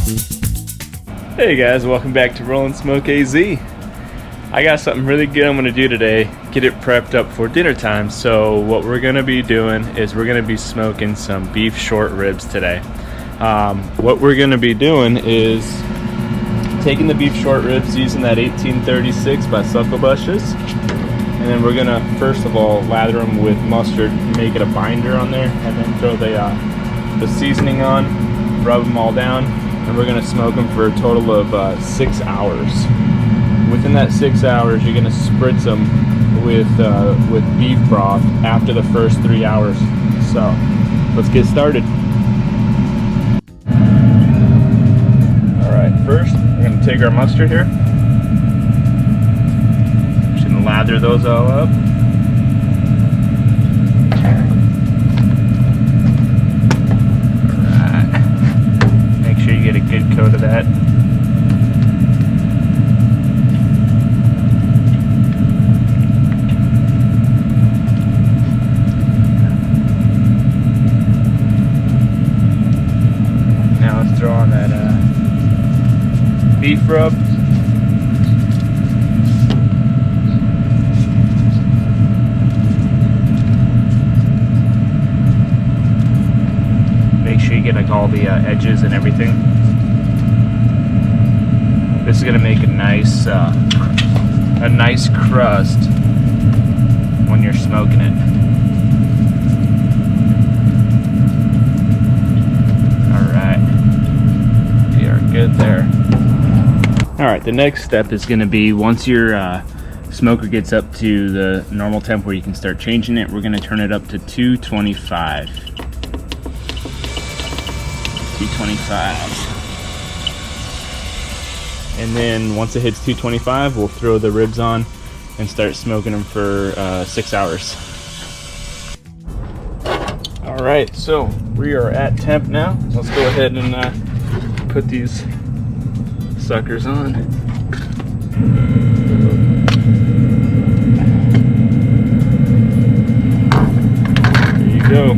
Hey guys, welcome back to Rollin' Smoke AZ. I got something really good I'm going to do today, get it prepped up for dinner time. So what we're going to be doing is we're going to be smoking some beef short ribs today. What we're going to be doing is taking the beef short ribs using that 1836 by Sucklebushes, and then we're going to first of all lather them with mustard, make it a binder on there, and then throw the seasoning on, rub them all down, and we're going to smoke them for a total of 6 hours. Within that 6 hours, you're going to spritz them with beef broth after the first 3 hours. So let's get started. Alright, first we're going to take our mustard here. Just going to lather those all up. Get a good coat of that. Now let's throw on that beef rub. Make sure you get like all the edges and everything. This is gonna make a nice crust when you're smoking it. All right, we are good there. All right, the next step is gonna be once your smoker gets up to the normal temp where you can start changing it, we're gonna turn it up to 225. 225. And then once it hits 225, we'll throw the ribs on and start smoking them for 6 hours. All right, so we are at temp now. Let's go ahead and put these suckers on. There you go.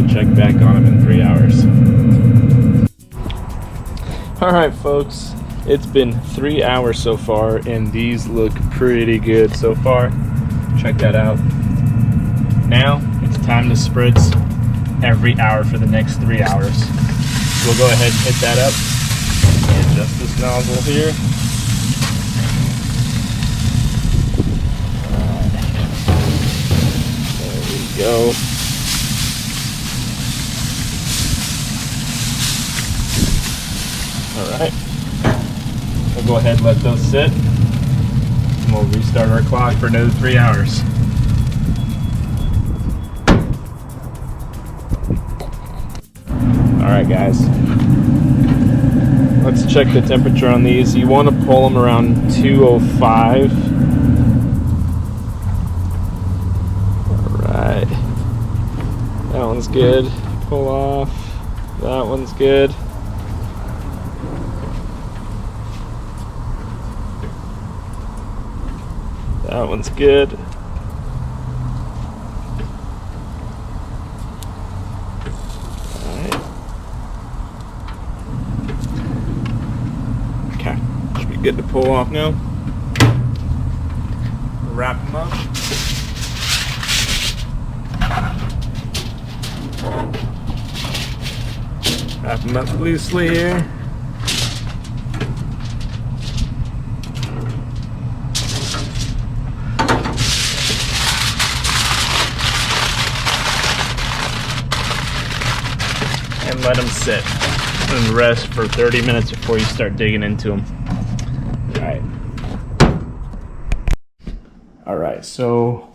Check back on them in 3 hours. Alright folks, it's been 3 hours so far and these look pretty good so far. Check that out. Now it's time to spritz every hour for the next 3 hours. We'll go ahead and hit that up. Adjust this nozzle here. There we go. Alright, we'll go ahead and let those sit, and we'll restart our clock for another 3 hours. Alright guys, let's check the temperature on these. You want to pull them around 205. Alright, that one's good. Pull off, that one's good. That one's good. Alright. Okay, should be good to pull off now. Wrap them up. Wrap them up loosely here. And let them sit and rest for 30 minutes before you start digging into them. Alright, so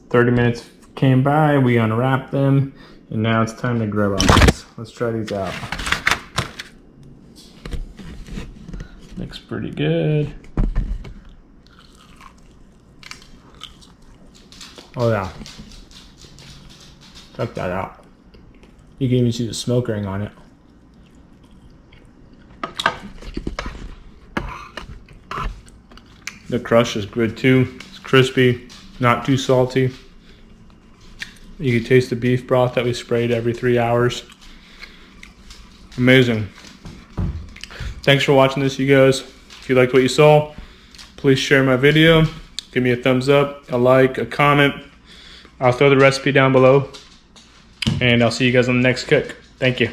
30 minutes came by, we unwrapped them, and now it's time to grill on these. Let's try these out. Looks pretty good. Oh yeah. Check that out. You can even see the smoke ring on it. The crush is good too. It's crispy, not too salty. You can taste the beef broth that we sprayed every 3 hours. Amazing. Thanks for watching this, you guys. If you liked what you saw, please share my video. Give me a thumbs up, a like, a comment. I'll throw the recipe down below. And I'll see you guys on the next cook. Thank you.